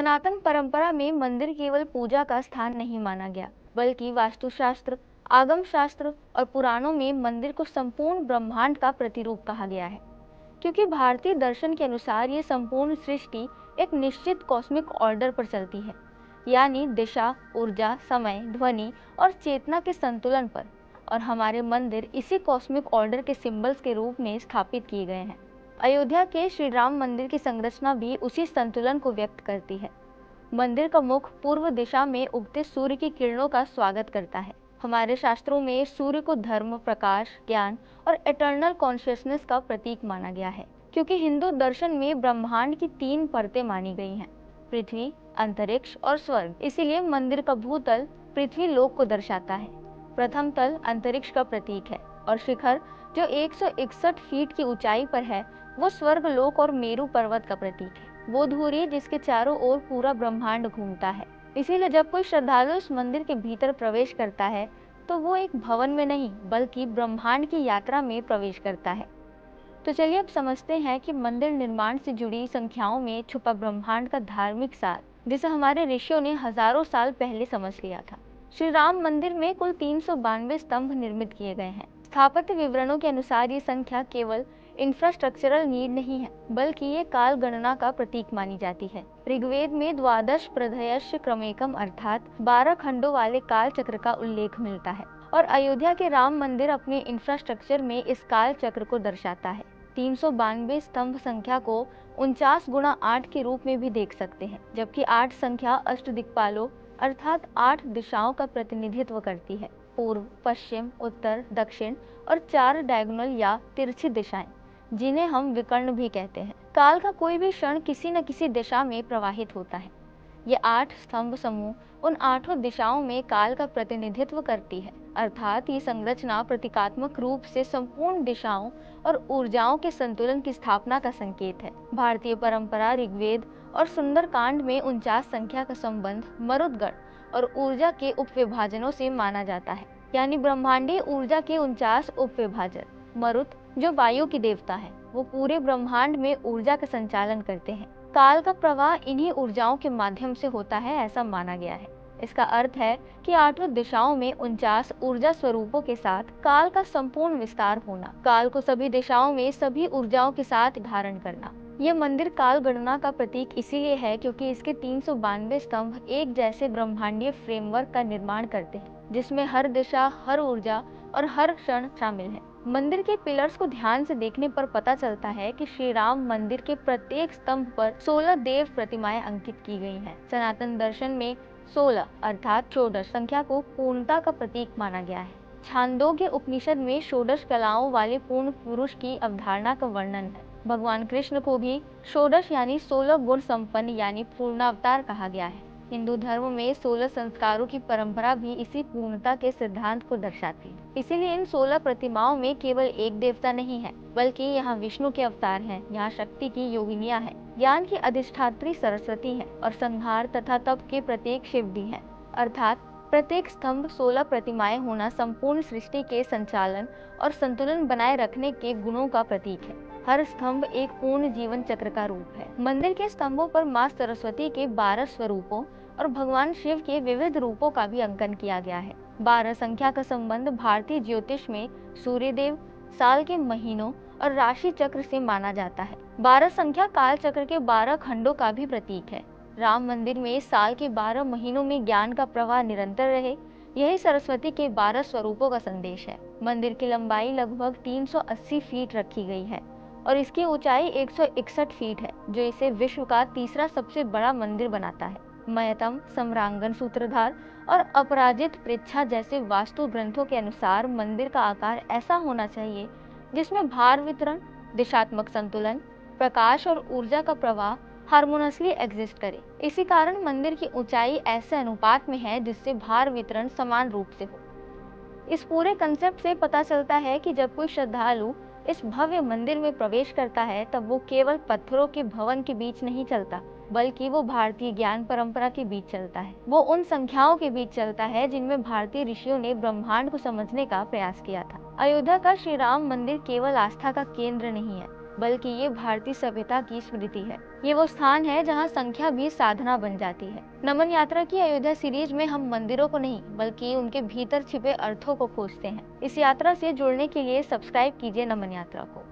सनातन परंपरा में मंदिर केवल पूजा का स्थान नहीं माना गया, बल्कि वास्तुशास्त्र, आगम शास्त्र और पुराणों में मंदिर को संपूर्ण ब्रह्मांड का प्रतिरूप कहा गया है। क्योंकि भारतीय दर्शन के अनुसार ये संपूर्ण सृष्टि एक निश्चित कॉस्मिक ऑर्डर पर चलती है, यानी दिशा, ऊर्जा, समय, ध्वनि और चेतना के संतुलन पर। और हमारे मंदिर इसी कॉस्मिक ऑर्डर के सिंबल्स के रूप में स्थापित किए गए हैं। अयोध्या के श्री राम मंदिर की संरचना भी उसी संतुलन को व्यक्त करती है। मंदिर का मुख पूर्व दिशा में उगते सूर्य की किरणों का स्वागत करता है। हमारे शास्त्रों में सूर्य को धर्म, प्रकाश, ज्ञान और इटर्नल कॉन्शियसनेस का प्रतीक माना गया है। क्योंकि हिंदू दर्शन में ब्रह्मांड की 3 परतें मानी गई हैं, पृथ्वी, अंतरिक्ष और स्वर्ग। इसीलिए मंदिर का भूतल पृथ्वी लोक को दर्शाता है, प्रथम तल अंतरिक्ष का प्रतीक है और शिखर जो 161 फीट की ऊंचाई पर है वो स्वर्ग लोक और मेरू पर्वत का प्रतीक है। वो धुरी जिसके चारों ओर पूरा ब्रह्मांड घूमता है। इसीलिए जब कोई श्रद्धालु इस मंदिर के भीतर प्रवेश करता है तो वो एक भवन में नहीं बल्कि ब्रह्मांड की यात्रा में प्रवेश करता है। तो चलिए अब समझते हैं कि मंदिर निर्माण से जुड़ी संख्याओं में छुपा ब्रह्मांड का धार्मिक सार, जिसे हमारे ऋषियों ने हजारों साल पहले समझ लिया था। श्री राम मंदिर में कुल 392 स्तंभ निर्मित किए गए हैं। स्थापत्य विवरणों के अनुसार ये संख्या केवल इंफ्रास्ट्रक्चरल नीड नहीं है, बल्कि ये काल गणना का प्रतीक मानी जाती है। ऋग्वेद में द्वादश प्रधयस्य क्रमेकम अर्थात 12 खंडों वाले काल चक्र का उल्लेख मिलता है और अयोध्या के राम मंदिर अपने इंफ्रास्ट्रक्चर में इस काल चक्र को दर्शाता है। 392 स्तंभ संख्या को 49 गुणा 8 के रूप में भी देख सकते हैं, जबकि 8 संख्या अष्टदिक्पालों अर्थात 8 दिशाओं का प्रतिनिधित्व करती है, पूर्व, पश्चिम, उत्तर, दक्षिण और 4 डायगोनल या तिरछी दिशाएं, जिन्हें हम विकर्ण भी कहते हैं। काल का कोई भी क्षण किसी न किसी दिशा में प्रवाहित होता है। ये 8 स्तंभ समूह उन 8 दिशाओं में काल का प्रतिनिधित्व करती है, अर्थात ये संरचना प्रतीकात्मक रूप से संपूर्ण दिशाओं और ऊर्जाओं के संतुलन की स्थापना का संकेत है। भारतीय परंपरा ऋग्वेद और सुंदरकांड में 49 संख्या का संबंध मरुदगण और ऊर्जा के उपविभाजनों से माना जाता है, यानी ब्रह्मांडीय ऊर्जा के 49 उपविभाजन। मरुत जो वायु की देवता है, वो पूरे ब्रह्मांड में ऊर्जा का संचालन करते हैं। काल का प्रवाह इन्हीं ऊर्जाओं के माध्यम से होता है, ऐसा माना गया है। इसका अर्थ है कि 8 दिशाओं में 49 ऊर्जा स्वरूपों के साथ काल का संपूर्ण विस्तार होना, काल को सभी दिशाओं में सभी ऊर्जाओं के साथ धारण करना। यह मंदिर काल गणना का प्रतीक इसीलिए है क्योंकि इसके 392 स्तंभ एक जैसे ब्रह्मांडीय फ्रेमवर्क का निर्माण करते हैं, जिसमें हर दिशा, हर ऊर्जा और हर क्षण शामिल है। मंदिर के पिलर्स को ध्यान से देखने पर पता चलता है कि श्री राम मंदिर के प्रत्येक स्तंभ पर 16 देव प्रतिमाएं अंकित की गई हैं। सनातन दर्शन में 16 अर्थात षोडश संख्या को पूर्णता का प्रतीक माना गया है। छांदोग्य उपनिषद में षोडश कलाओं वाले पूर्ण पुरुष की अवधारणा का वर्णन है। भगवान कृष्ण को भी षोडश यानी 16 गुण संपन्न यानी पूर्णावतार कहा गया है। हिंदू धर्म में 16 संस्कारों की परंपरा भी इसी पूर्णता के सिद्धांत को दर्शाती है। इसीलिए इन 16 प्रतिमाओं में केवल एक देवता नहीं है, बल्कि यहाँ विष्णु के अवतार हैं, यहाँ शक्ति की योगिनियाँ हैं, ज्ञान की अधिष्ठात्री सरस्वती है और संहार तथा तप के प्रत्येक शिवजी हैं। अर्थात प्रत्येक स्तंभ 16 प्रतिमाएं होना संपूर्ण सृष्टि के संचालन और संतुलन बनाए रखने के गुणों का प्रतीक है। हर स्तंभ एक पूर्ण जीवन चक्र का रूप है। मंदिर के स्तंभों पर माँ सरस्वती के 12 स्वरूपों और भगवान शिव के विविध रूपों का भी अंकन किया गया है। 12 संख्या का संबंध भारतीय ज्योतिष में सूर्यदेव, साल के महीनों और राशि चक्र से माना जाता है। 12 संख्या काल चक्र के 12 खंडों का भी प्रतीक है। राम मंदिर में साल के 12 महीनों में ज्ञान का प्रवाह निरंतर रहे, यही सरस्वती के 12 स्वरूपों का संदेश है। मंदिर की लंबाई लगभग 380 फीट रखी गई है और इसकी ऊंचाई 161 फीट है, जो इसे विश्व का तीसरा सबसे बड़ा मंदिर बनाता है। मयतम, सम्रांगण सूत्रधार और अपराजित पृच्छा जैसे वास्तु ग्रंथों के अनुसार मंदिर का आकार ऐसा होना चाहिए जिसमें भार वितरण, दिशात्मक संतुलन, प्रकाश और ऊर्जा का प्रवाह हार्मोनियसली एग्जिस्ट करे। इसी कारण मंदिर की ऊंचाई ऐसे अनुपात में है जिससे भार वितरण समान रूप से हो। इस पूरे कंसेप्ट से पता चलता है कि जब कोई श्रद्धालु इस भव्य मंदिर में प्रवेश करता है तब वो केवल पत्थरों के भवन के बीच नहीं चलता, बल्कि वो भारतीय ज्ञान परंपरा के बीच चलता है। वो उन संख्याओं के बीच चलता है जिनमें भारतीय ऋषियों ने ब्रह्मांड को समझने का प्रयास किया था। अयोध्या का श्री राम मंदिर केवल आस्था का केंद्र नहीं है, बल्कि ये भारतीय सभ्यता की स्मृति है। ये वो स्थान है जहाँ संख्या भी साधना बन जाती है। नमन यात्रा की अयोध्या सीरीज में हम मंदिरों को नहीं बल्कि उनके भीतर छिपे अर्थों को खोजते हैं। इस यात्रा से जुड़ने के लिए सब्सक्राइब कीजिए नमन यात्रा को।